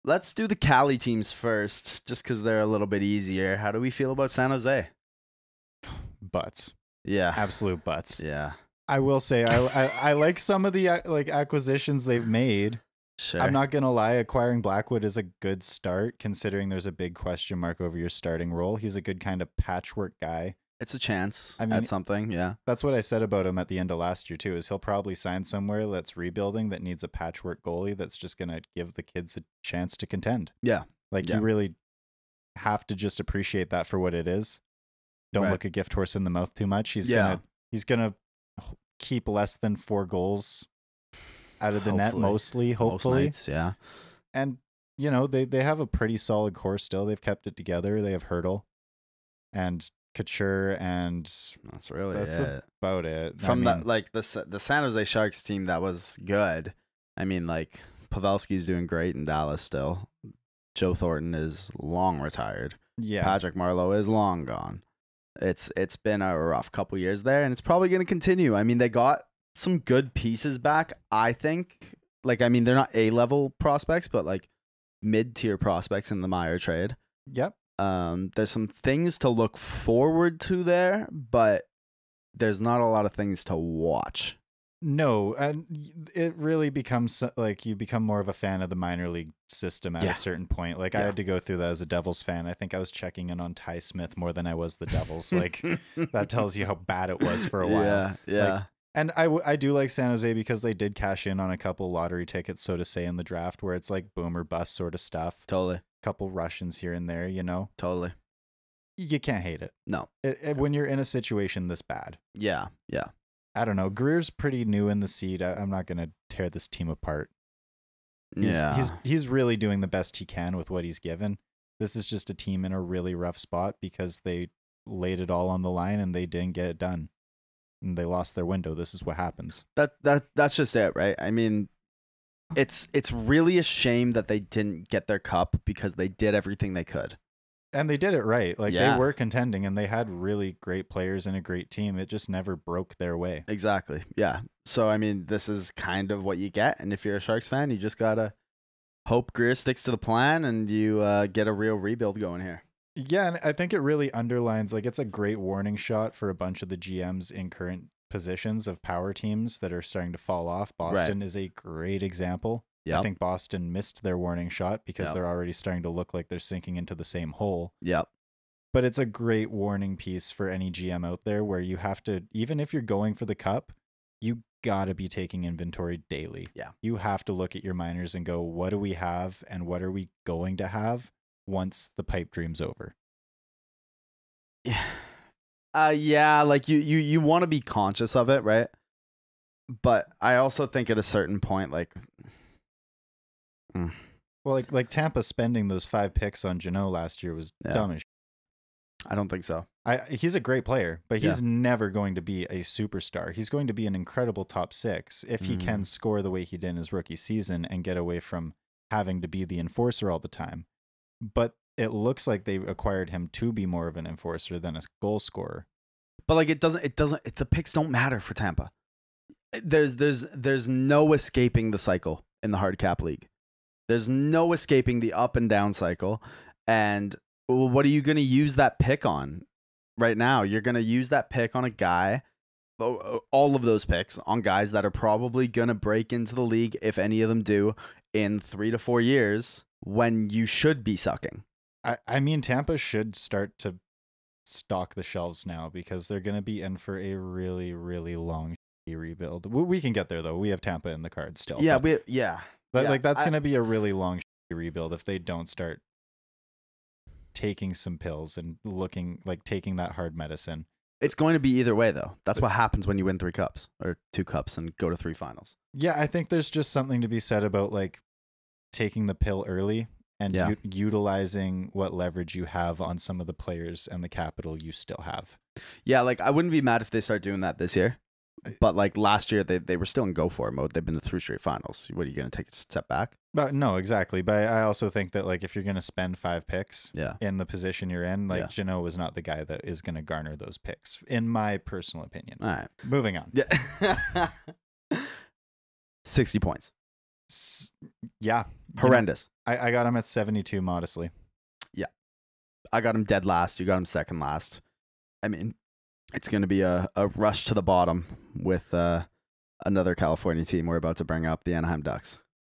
let's do the Cali teams first, just because they're a little bit easier. How do we feel about San Jose? Butts. Yeah. Absolute butts. Yeah. I will say I like some of the like acquisitions they've made. Sure. I'm not gonna lie, acquiring Blackwood is a good start considering there's a big question mark over your starting role. He's a good kind of patchwork guy. It's a chance I mean, at something. Yeah. That's what I said about him at the end of last year too, is he'll probably sign somewhere that's rebuilding that needs a patchwork goalie that's just gonna give the kids a chance to contend. Yeah. Like Yeah. you really have to just appreciate that for what it is. Don't Right. look a gift horse in the mouth too much. He's Yeah. gonna keep less than 4 goals out of the net Hopefully. hopefully. Most nights, yeah. And you know, they have a pretty solid core still. They've kept it together. They have Hurdle and Couture, and That's really that's it. about it. From I mean, the San Jose Sharks team that was good. I mean, like Pavelski's doing great in Dallas still. Joe Thornton is long retired. yeah, Patrick Marleau is long gone. It's been a rough couple years there, and it's probably going to continue. I mean, they got some good pieces back, I think. Like, I mean, they're not A-level prospects, but like mid-tier prospects in the Meyer trade. yep. There's some things to look forward to there, but there's not a lot of things to watch. No, and it really becomes like you become more of a fan of the minor league system at Yeah. a certain point. Like I Yeah. had to go through that as a Devils fan. I think I was checking in on Ty Smith more than I was the Devils. Like that tells you how bad it was for a while. Yeah, yeah. Like, and I do like San Jose because they did cash in on a couple lottery tickets, so to say, in the draft, where it's like boom or bust sort of stuff. Totally. Couple Russians here and there, you know. Totally. You can't hate it. No. When you're in a situation this bad. Yeah, yeah. I don't know. Greer's pretty new in the seat. I'm not going to tear this team apart. He's really doing the best he can with what he's given. This is just a team in a really rough spot because they laid it all on the line and they didn't get it done. And they lost their window. This is what happens. That's just it, right? I mean, it's really a shame that they didn't get their cup because they did everything they could. And they did it right. Like Yeah. they were contending and they had really great players and a great team. It just never broke their way. Exactly. Yeah. So I mean, this is kind of what you get, and if you're a Sharks fan, you just gotta hope Greer sticks to the plan and you get a real rebuild going here. Yeah, and I think it really underlines, like, it's a great warning shot for a bunch of the GMs in current positions of power teams that are starting to fall off. Boston is a great example. Yep. I think Boston missed their warning shot because Yep. they're already starting to look like they're sinking into the same hole. Yep. But it's a great warning piece for any GM out there where you have to, even if you're going for the cup, you gotta be taking inventory daily. Yeah. You have to look at your minors and go, what do we have and what are we going to have once the pipe dream's over? Yeah, like you want to be conscious of it, right? But I also think at a certain point, like, Well, like Tampa spending those 5 picks on Jeannot last year was Yeah. dumb as I don't think so. he's a great player, but he's never going to be a superstar. He's going to be an incredible top 6 if he can score the way he did in his rookie season and get away from having to be the enforcer all the time. But it looks like they acquired him to be more of an enforcer than a goal scorer. But like the picks don't matter for Tampa. There's no escaping the cycle in the hard cap league. There's no escaping the up and down cycle. And what are you going to use that pick on right now? You're going to use that pick on a guy, all of those picks on guys that are probably going to break into the league, if any of them do, in 3 to 4 years when you should be sucking. I mean, Tampa should start to stock the shelves now because they're going to be in for a really, really long rebuild. We can get there though. We have Tampa in the cards still. Yeah, but like that's going to be a really long rebuild if they don't start taking some pills and taking that hard medicine. It's going to be either way though. That's what happens when you win 3 cups or 2 cups and go to 3 finals. Yeah, I think there's just something to be said about like taking the pill early and utilizing what leverage you have on some of the players and the capital you still have. Yeah, like I wouldn't be mad if they start doing that this year. But like last year, they were still in go for it mode. They've been to 3 straight finals. What are you going to take a step back? But no, exactly. But I also think that like if you're going to spend 5 picks in the position you're in, like Jeannot is not the guy that is going to garner those picks, in my personal opinion. All right. Moving on. Yeah. 60 points. Yeah. Horrendous. I got him at 72 modestly. Yeah. I got him dead last. You got him second last. I mean, it's going to be a rush to the bottom with another California team we're about to bring up, the Anaheim Ducks.